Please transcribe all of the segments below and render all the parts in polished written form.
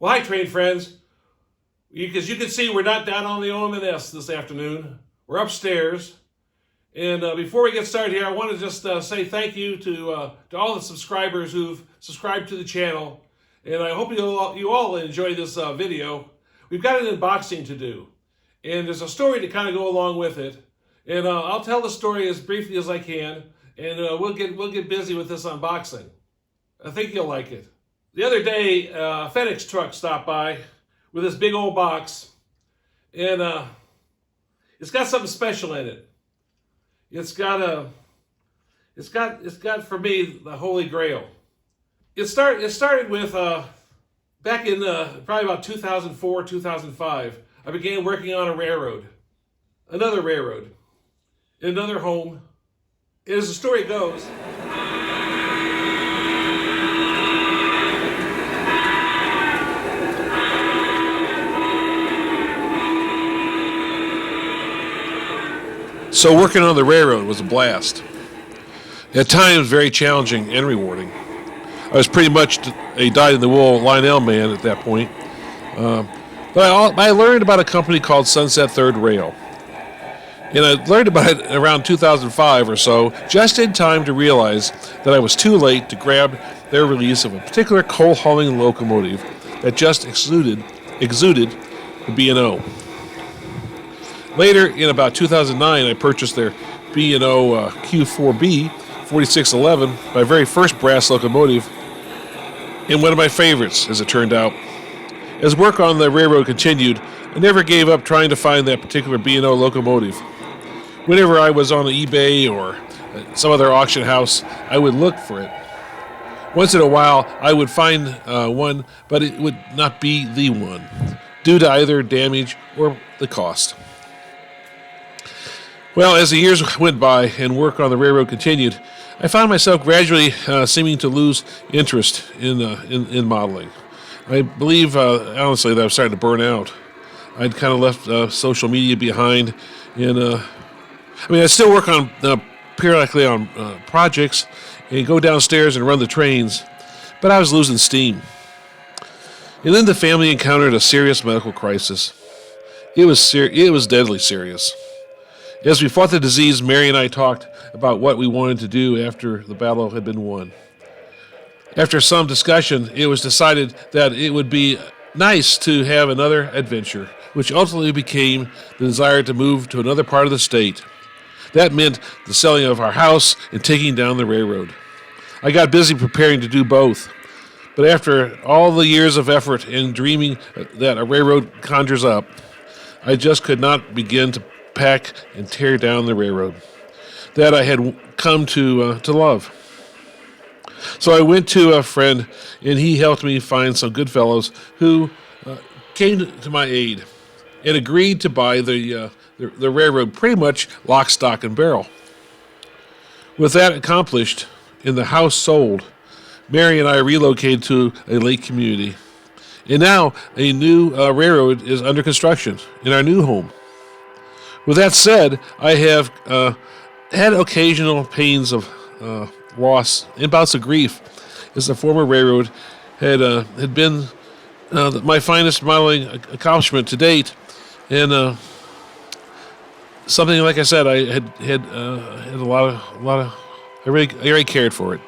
Well, hi, train friends. As you can see, we're not down on the OM&S this afternoon. We're upstairs. And before we get started here, I want to just say thank you to all the subscribers who've subscribed to the channel. And I hope you all enjoy this video. We've got an unboxing to do. And there's a story to kind of go along with it. And I'll tell the story as briefly as I can. And we'll get busy with this unboxing. I think you'll like it. The other day, a FedEx truck stopped by with this big old box, and it's got something special in it. It's got for me the Holy Grail. It started with back in probably about 2004, 2005. I began working on another railroad, in another home. As the story goes. So working on the railroad was a blast. At times, very challenging and rewarding. I was pretty much a dyed-in-the-wool Lionel man at that point. But I learned about a company called Sunset Third Rail. And I learned about it around 2005 or so, just in time to realize that I was too late to grab their release of a particular coal-hauling locomotive that just exuded the B&O. Later, in about 2009, I purchased their B&O Q4B 4611, my very first brass locomotive, and one of my favorites, as it turned out. As work on the railroad continued, I never gave up trying to find that particular B&O locomotive. Whenever I was on eBay or some other auction house, I would look for it. Once in a while, I would find one, but it would not be the one, due to either damage or the cost. Well, as the years went by and work on the railroad continued, I found myself gradually seeming to lose interest in modeling. I believe, honestly, that I was starting to burn out. I'd kind of left social media behind, and I still work on periodically on projects and go downstairs and run the trains, but I was losing steam. And then the family encountered a serious medical crisis. It was deadly serious. As we fought the disease, Mary and I talked about what we wanted to do after the battle had been won. After some discussion, it was decided that it would be nice to have another adventure, which ultimately became the desire to move to another part of the state. That meant the selling of our house and taking down the railroad. I got busy preparing to do both. But after all the years of effort and dreaming that a railroad conjures up, I just could not begin to pack and tear down the railroad that I had come to love. So I went to a friend, and he helped me find some good fellows who came to my aid and agreed to buy the railroad pretty much lock, stock, and barrel. With that accomplished and the house sold, Mary and I relocated to a lake community. And now a new railroad is under construction in our new home. With that said, I have had occasional pains of loss and bouts of grief, as the former railroad had been my finest modeling accomplishment to date, and something like I said, I had a lot of I really cared for it.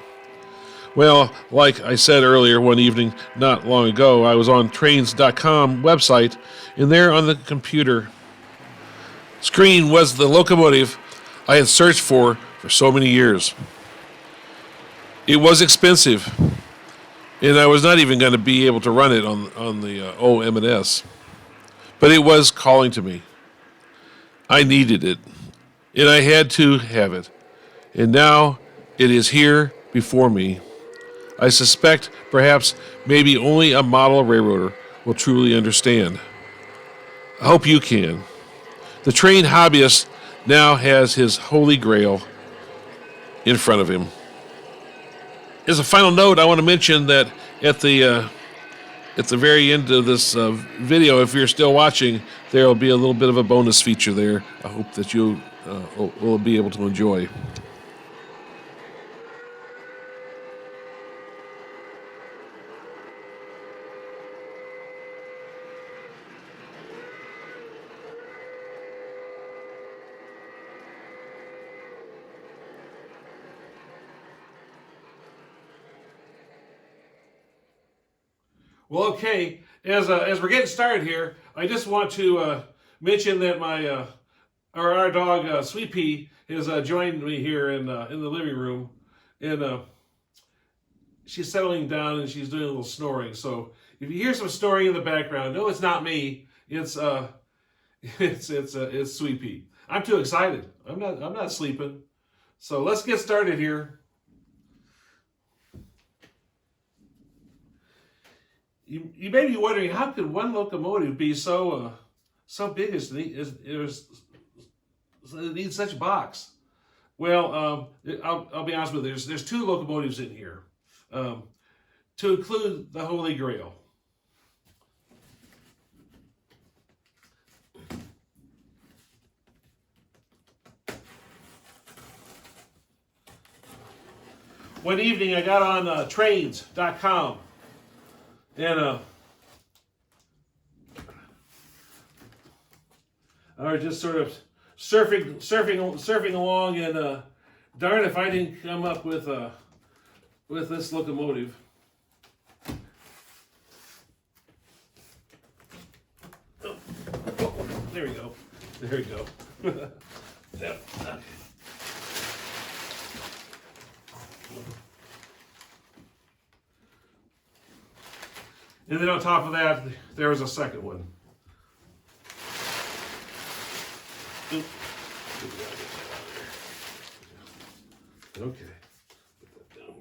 Well, like I said earlier, one evening not long ago, I was on trains.com website, and there on the computer screen was the locomotive I had searched for so many years. It was expensive, and I was not even going to be able to run it on the OM&S, but it was calling to me. I needed it, and I had to have it, and now it is here before me. I suspect perhaps maybe only a model railroader will truly understand. I hope you can. The trained hobbyist now has his Holy Grail in front of him. As a final note, I want to mention that at the very end of this video, if you're still watching, there will be a little bit of a bonus feature there. I hope that you will be able to enjoy. Well, okay. As we're getting started here, I just want to mention that our dog Sweet Pea has joined me here in the living room, and she's settling down and she's doing a little snoring. So if you hear some snoring in the background, no, it's not me. It's it's Sweet Pea. I'm too excited. I'm not sleeping. So let's get started here. You may be wondering, how could one locomotive be so big as it needs such a box? Well, I'll be honest with you. There's two locomotives in here, to include the Holy Grail. One evening, I got on trains.com. And I was just sort of surfing along, and darn if I didn't come up with this locomotive. Oh, there we go. There we go. Yeah, okay. And then on top of that, there was a second one. Oop. Okay. Put that down here.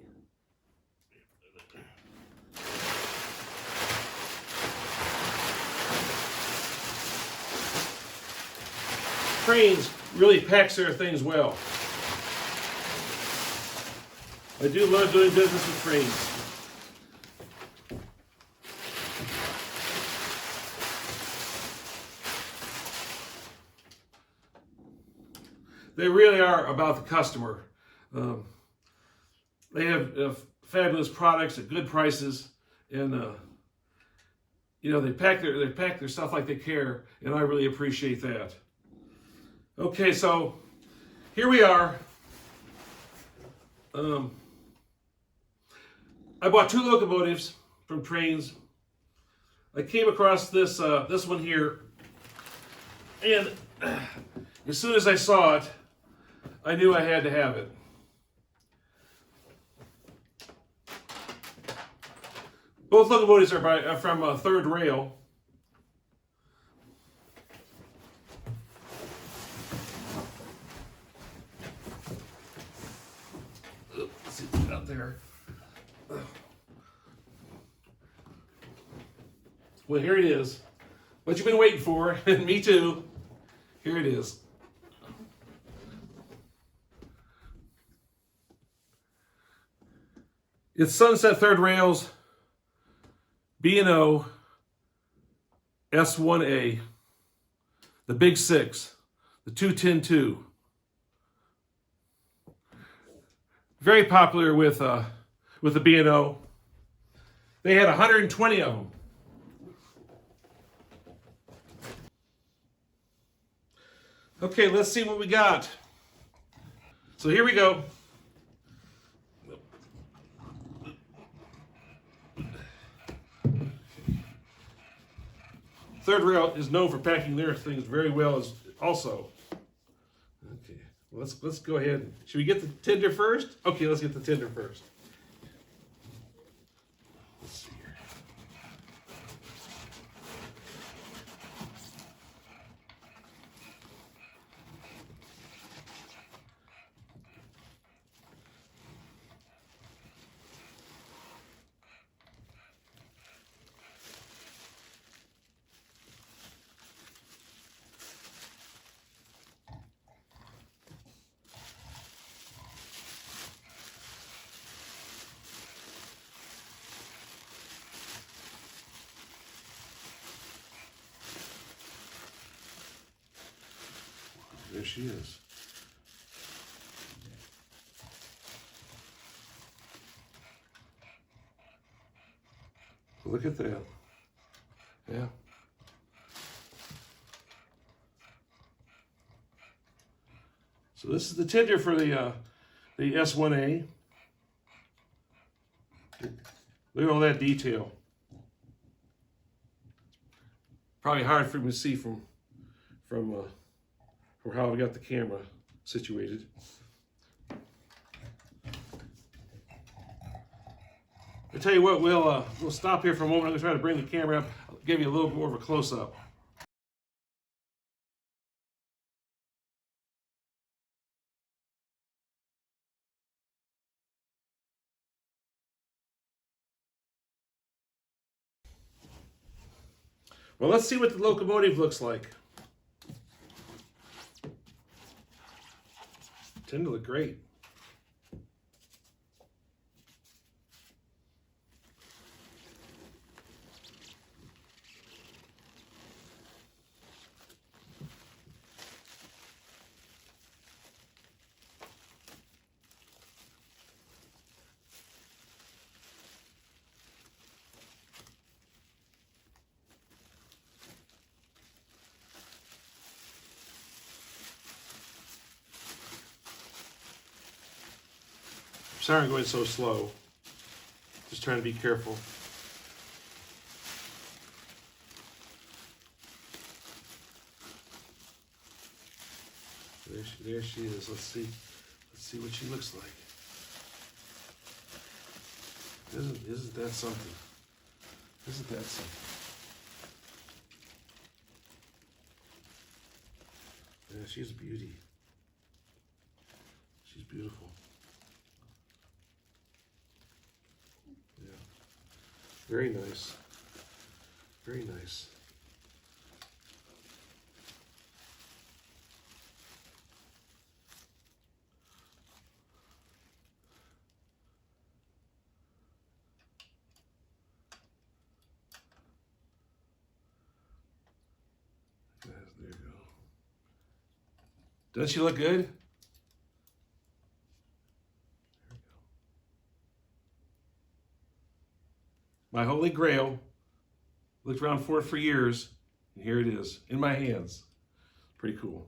Trains really packs their things well. I do love doing business with trains. They really are about the customer. They have fabulous products at good prices, and they pack their stuff like they care, and I really appreciate that. Okay, so here we are. I bought two locomotives from Trains. I came across this one here, and as soon as I saw it, I knew I had to have it. Both locomotives are from Third Rail. Let's see what's out there. Well, here it is. What you've been waiting for, and me too. Here it is. It's Sunset Third Rail's B&O S-1a, the Big Six, the 210-2. Very popular with the B&O. They had 120 of them. Okay, let's see what we got. So here we go. Third Rail is known for packing their things very well as also. Okay, well, let's go ahead. Should we get the tender first? Okay, let's get the tender first. Let's see here. There she is. Look at that. Yeah. So this is the tender for the S-1a. Look at all that detail. Probably hard for me to see from how I got the camera situated. I'll tell you what, we'll stop here for a moment. I'm going to try to bring the camera up. I'll give you a little more of a close-up. Well, let's see what the locomotive looks like. Tend to look great. Sorry I'm going so slow. Just trying to be careful. There she is. Let's see what she looks like. Isn't that something? Isn't that something? Yeah, she's a beauty. She's beautiful. Yeah. Very nice. Very nice. There you go. Doesn't she look good? There we go. My holy grail. Looked around for it for years, and here it is in my hands. Pretty cool.